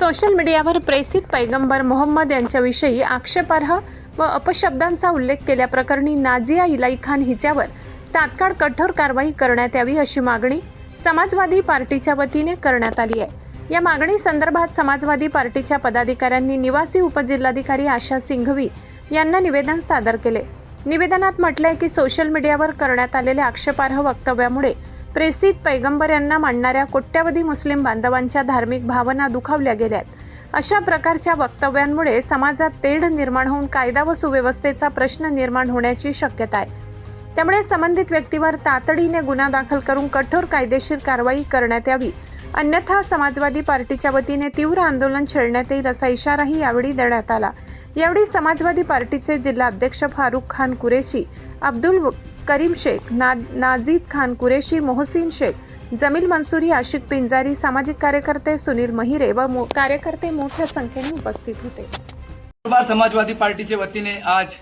Social मीडियावर प्रेसित पैगंबर मोहम्मद यांच्याविषयी आक्षेपार्ह व अपशब्दांचा उल्लेख केल्याप्रकरणी नाझिया इलाई खान हिच्यावर तात्काळ कठोर कारवाई करण्यात यावी अशी मागणी समाजवादी पार्टीच्या वतीने करण्यात आली आहे। या मागणी संदर्भात समाजवादी पार्टीच्या पदाधिकाऱ्यांनी निवासी उपजिल्हाधिकारी आशा सिंघवी यांना निवेदन सादर केले। निवेदनात म्हटले आहे की सोशल मीडियावर करण्यात आलेल्या आक्षेपार्ह वक्तव्यामुळे प्रेसित पैगंबर यांना मानणाऱ्या कोट्यावधी मुस्लिम बांधवांच्या धार्मिक भावना दुखावल्या गेल्यात। अशा प्रकारच्या वक्तव्यांमुळे समाजात तेढ निर्माण होऊन कायदा व सुव्यवस्थेचा प्रश्न निर्माण होण्याची शक्यता आहे। त्यामुळे संबंधित व्यक्तीवर तातडीने गुन्हा दाखल करून कठोर कायदेशीर कारवाई करण्यात यावी, अन्यथा समाजवादी पार्टीच्या वतीने तीव्र आंदोलन छेडण्यात येईल असा इशाराही यावेळी देण्यात आला। यावेळी समाजवादी पार्टीचे जिल्हा अध्यक्ष फारुख खान कुरेशी, अब्दुल करीम शेख, नाजिद खान कुरेशी, मोहसिन शेख, जमील मंसूरी, आशिक पिंजारी, सामाजिक कार्यकर्ते सुनील महिरे व कार्यकर्ते मोठ्या संख्येने उपस्थित होते। समाजवादी पार्टीच्या वतीने आज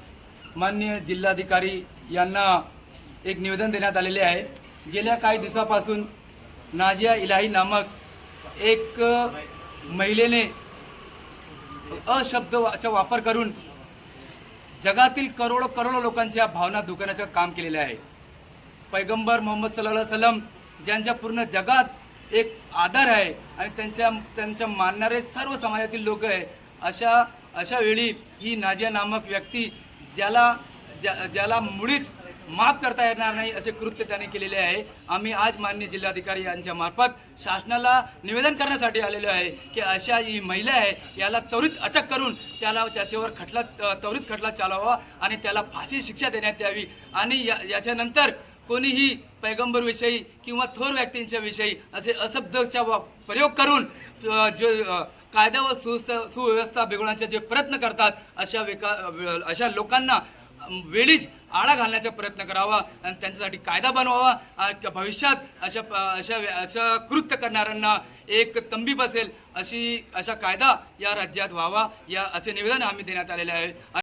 माननीय जिल्हाधिकारी यांना एक निवेदन देण्यात आलेले आहे। गेल्या काही दिवसापासून नाझिया इलाही नामक एक महिलेने अशब्दाचा वापर करून जगातील करोडो लोकांच्या भावना दुखवण्याचं काम केलेले आहे। पैगंबर मोहम्मद सल्लल्लाहु अलैहि वसल्लम ज्यांच्या पूर्ण जगात एक आदर आहे आणि त्यांच्या मानणारे सर्व समाजातील लोक आहे, अशा वेळी ही नाझिया नामक व्यक्ती ज्याला मुळीच माफ करता येणार नाही असे कृत्य त्याने केलेले आहे। आम्ही आज माननीय जिल्हाधिकारी यांच्या मार्फत शासनाला निवेदन करण्यासाठी आलेलो आहे की अशा ही महिला आहे याला त्वरित अटक करून त्याच्यावर त्वरित खटला चालवावा आणि त्याला फाशी शिक्षा देण्यात यावी आणि याच्यानंतर कोणीही पैगंबरविषयी किंवा थोर व्यक्तींच्या विषयी असे अशब्दाचा प्रयोग करून जो कायदा व सुव्यवस्था बिघडवण्याचे जे प्रयत्न करतात अशा लोकांना वेळीच आळा घालण्याचा प्रयत्न करावा आणि त्यांच्यासाठी कायदा बनवावा। भविष्यात अशा कृत्य करणाऱ्यांना एक तंबी बसेल अशा कायदा या राज्यात व्हावा, या असे निवेदन आम्ही देण्यात आलेले आहे।